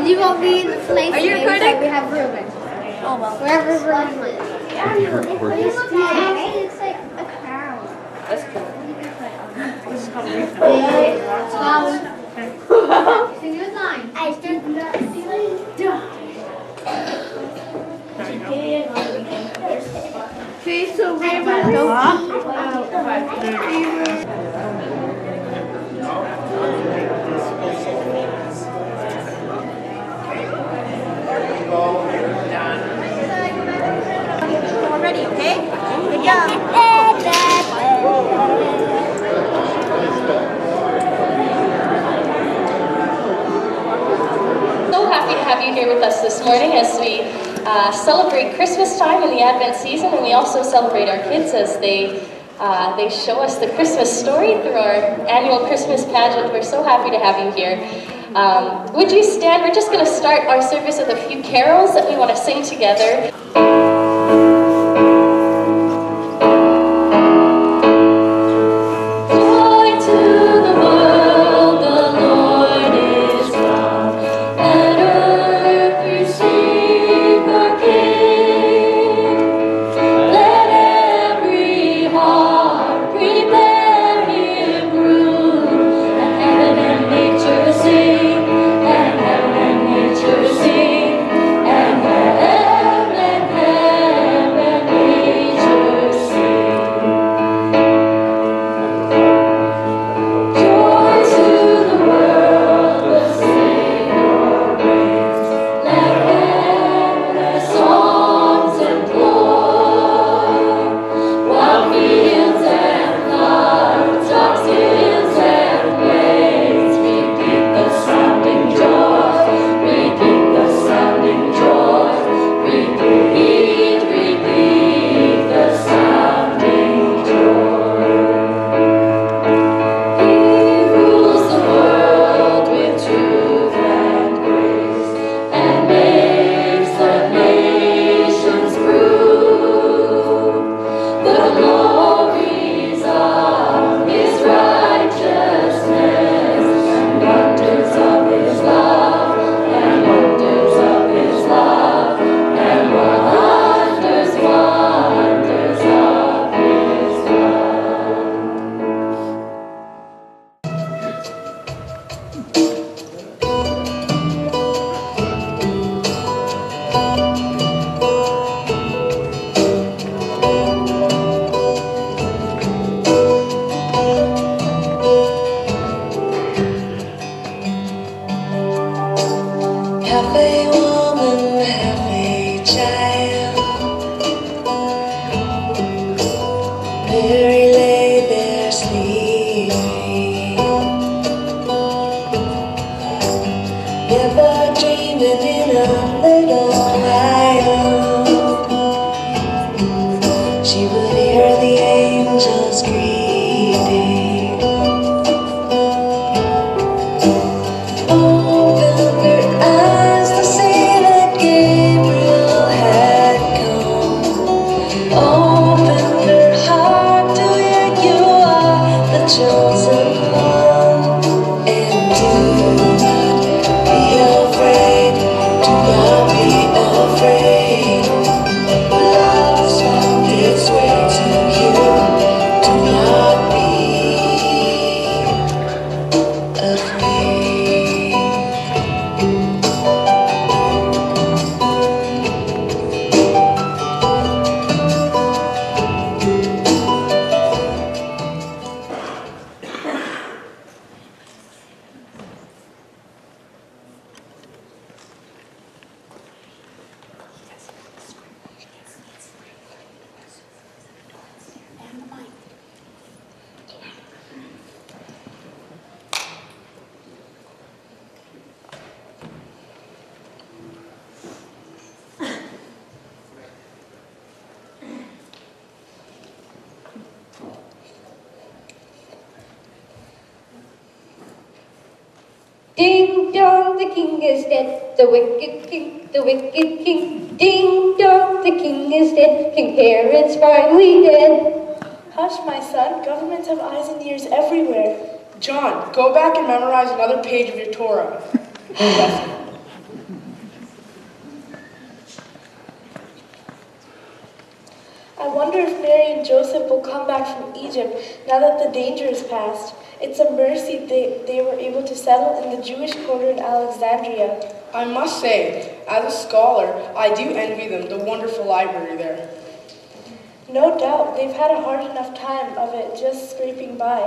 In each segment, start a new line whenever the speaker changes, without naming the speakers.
You won't be in the place.
Are you recording?
We have Ruben.
Oh well.
Wherever Ruben lives.
It's like a cow.
That's cool.
This is called
Sing your line.
I did not
Okay, so Ruben,
We're ready, okay? Good job.
So happy to have you here with us this morning as we celebrate Christmas time in the Advent season, and we also celebrate our kids as they show us the Christmas story through our annual Christmas pageant. We're so happy to have you here. Would you stand? We're just going to start our service with a few carols that we want to sing together.
Ding dong, the king is dead, the wicked king, the wicked king. Ding dong, the king is dead, King Herod's finally dead.
Hush, my son, governments have eyes and ears everywhere. John, go back and memorize another page of your Torah. I wonder if Mary and Joseph will come back from Egypt now that the danger is past. It's a mercy they were able to settle in the Jewish quarter in Alexandria.
I must say, as a scholar, I do envy them the wonderful library there.
No doubt, they've had a hard enough time of it just scraping by.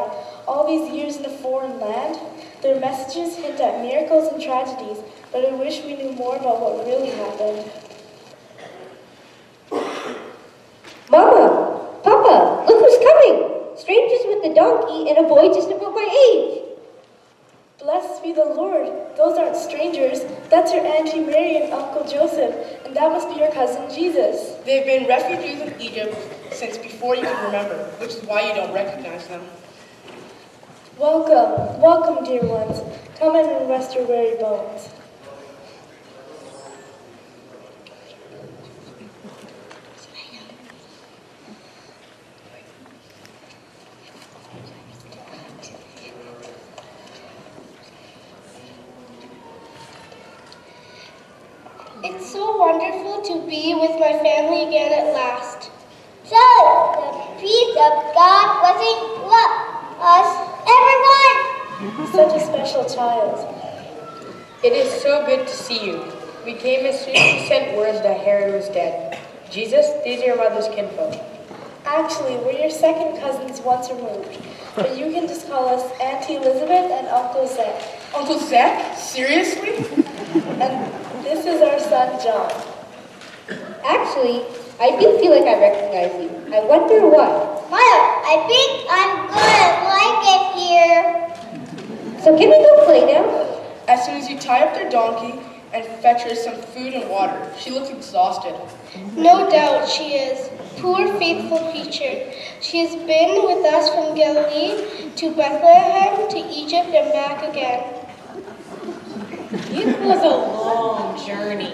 All these years in a foreign land, their messages hint at miracles and tragedies, but I wish we knew more about what really happened.
Mama! Papa! Look who's coming! Strangers with the donkey and a boy just about my age!
Blessed be the Lord. Those aren't strangers. That's your Auntie Mary and Uncle Joseph, and that must be your cousin Jesus.
They've been refugees in Egypt since before you can remember, which is why you don't recognize them.
Welcome, welcome, dear ones. Come in and rest your weary bones.
It's so wonderful to be with my family again at last.
So, the peace of God blessing us, everyone.
Such a special child.
It is so good to see you. We came as soon as you sent word that Herod was dead. Jesus, these are your mother's kinfolk.
Actually, we're your second cousins once removed, but you can just call us Auntie Elizabeth and Uncle Zach.
Uncle Zach? Seriously?
And this is our son, John.
Actually, I do feel like I recognize you. I wonder why.
Mother, I think I'm gonna like it here.
So can we go play now?
As soon as you tie up their donkey and fetch her some food and water, she looks exhausted.
No doubt she is. Poor faithful creature. She has been with us from Galilee to Bethlehem to Egypt and back again.
It was a long journey.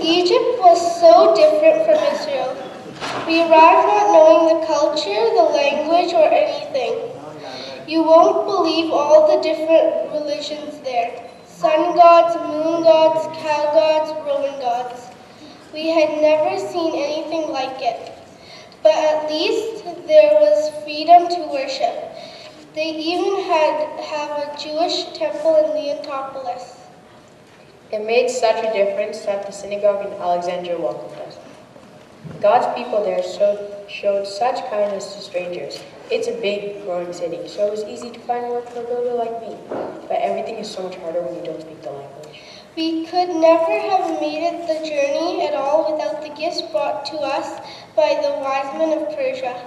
Egypt was so different from Israel. We arrived not knowing the culture, the language, or anything. You won't believe all the different religions there. Sun gods, moon gods, cow gods, Roman gods. We had never seen anything like it. But at least there was freedom to worship. They even have a Jewish temple in Leontopolis.
It made such a difference that the synagogue in Alexandria welcomed us. God's people there showed such kindness to strangers. It's a big, growing city, so it was easy to find work for a builder like me. But everything is so much harder when you don't speak the language.
We could never have made it the journey at all without the gifts brought to us by the wise men of Persia.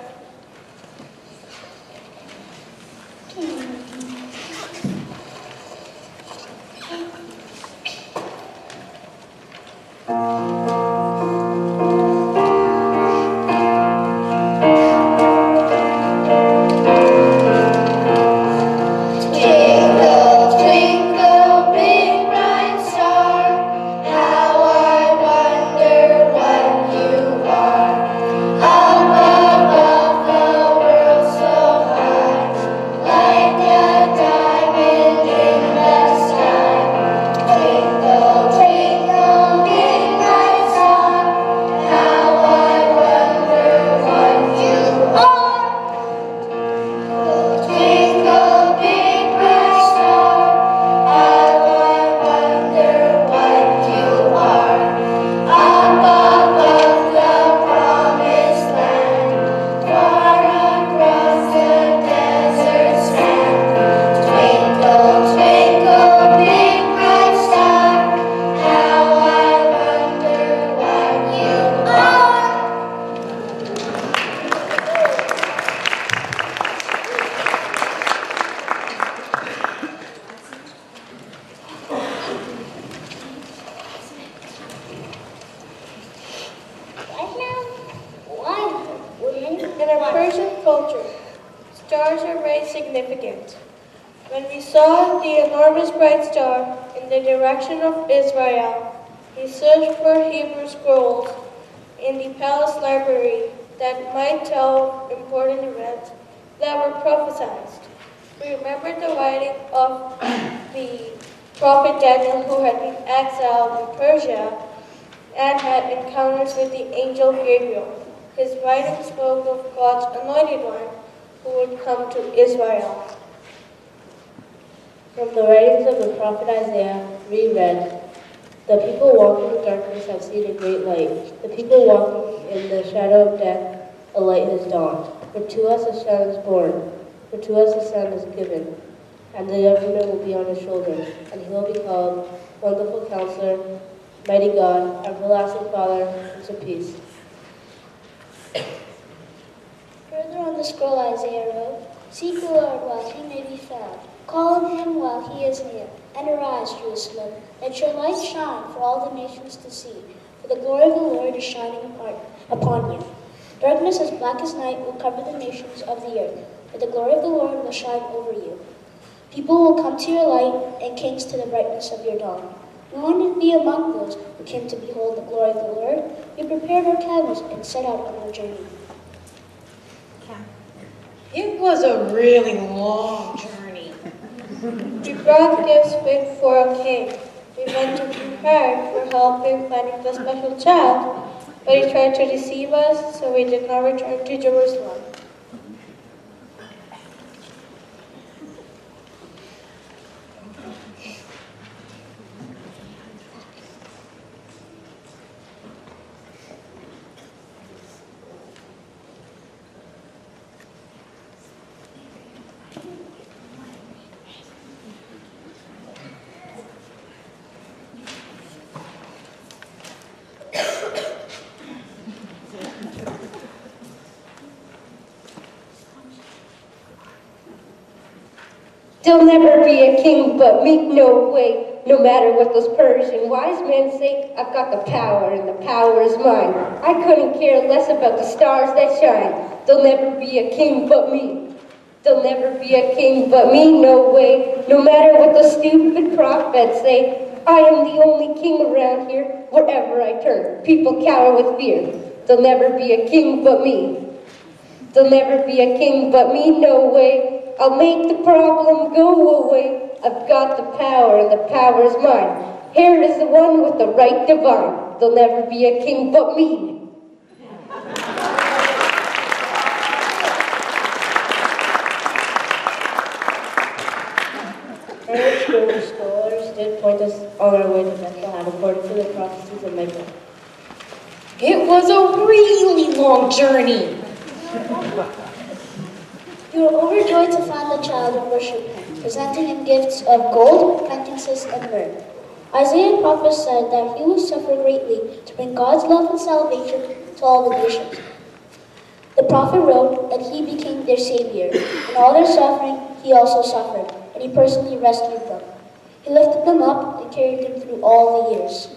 In our Persian culture, stars are very significant. When we saw the enormous bright star in the direction of Israel, we searched for Hebrew scrolls in the palace library that might tell important events that were prophesied. We remembered the writing of the prophet Daniel, who had been exiled in Persia, and had encounters with the angel Gabriel. His writing spoke of God's anointed one who would come to Israel.
From the writings of the prophet Isaiah, we read, "The people walking in darkness have seen a great light. The people walking in the shadow of death, a light has dawned. For to us a son is born, for to us a son is given, and the government will be on his shoulders, and he will be called Wonderful Counselor, Mighty God, Everlasting Father, Prince of Peace."
Further on the scroll Isaiah wrote, "Seek the Lord while he may be found. Call on him while he is near. And arise, Jerusalem. Let your light shine for all the nations to see. For the glory of the Lord is shining upon you. Darkness as black as night will cover the nations of the earth. But the glory of the Lord will shine over you. People will come to your light, and kings to the brightness of your dawn. We wanted to be among those who came to behold the glory of the Lord. We prepared our camels and set out on our journey."
It was a really long journey.
We brought gifts fit for a king. We went to prepare for help in planning the special child, but he tried to deceive us, so we did not return to Jerusalem.
There'll never be a king but me, no way. No matter what those Persian wise men say, I've got the power and the power is mine. I couldn't care less about the stars that shine. There'll never be a king but me. There'll never be a king but me, no way. No matter what those stupid prophets say, I am the only king around here. Wherever I turn, people cower with fear. There'll never be a king but me. There'll never be a king but me, no way. I'll make the problem go away. I've got the power and the power is mine. Here is the one with the right divine. There'll never be a king but me.
Early school scholars did point us on our way to Bethlehem according to the prophecies of Micah.
It was a really long journey.
We were overjoyed to find the child and worship him, presenting him gifts of gold, frankincense, and myrrh. Isaiah prophesied that he would suffer greatly to bring God's love and salvation to all the nations. The prophet wrote that he became their savior. In all their suffering, he also suffered, and he personally rescued them. He lifted them up and carried them through all the years.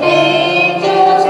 Angels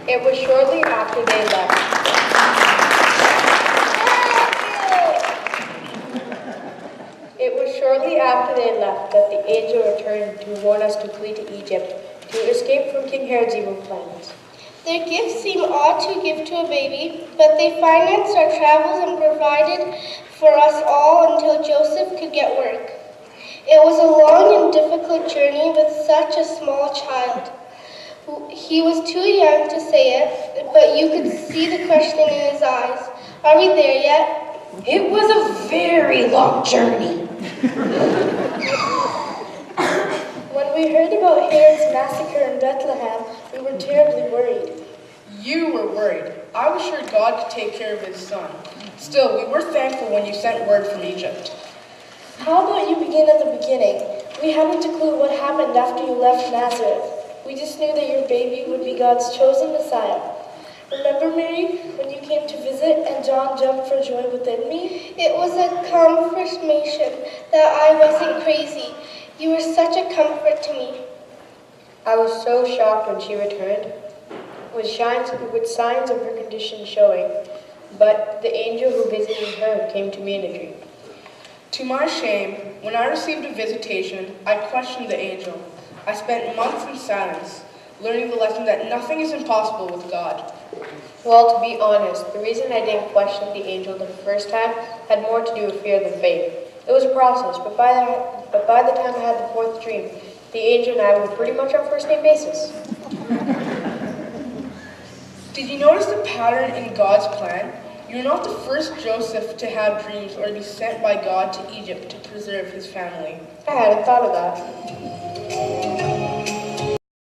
It was shortly after they left. It was shortly after they left that the angel returned to warn us to flee to Egypt to escape from King Herod's evil plans.
Their gifts seem odd to give to a baby, but they financed our travels and provided for us all until Joseph could get work. It was a long and difficult journey with such a small child. He was too young to say it, but you could see the questioning in his eyes. Are we there yet?
It was a very long journey.
When we heard about Herod's massacre in Bethlehem, we were terribly worried.
You were worried. I was sure God could take care of his son. Still, we were thankful when you sent word from Egypt.
How about you begin at the beginning? We haven't a clue what happened after you left Nazareth. We just knew that your baby would be God's chosen Messiah. Remember, Mary, when you came to visit and John jumped for joy within me?
It was a confirmation that I wasn't crazy. You were such a comfort to me.
I was so shocked when she returned, with signs of her condition showing, but the angel who visited her came to me in a dream.
To my shame, when I received a visitation, I questioned the angel. I spent months in silence, learning the lesson that nothing is impossible with God.
Well, to be honest, the reason I didn't question the angel the first time had more to do with fear than faith. It was a process, but by the time I had the fourth dream, the angel and I were pretty much on first-name basis.
Did you notice the pattern in God's plan? You're not the first Joseph to have dreams or to be sent by God to Egypt to preserve his family.
I hadn't thought of that.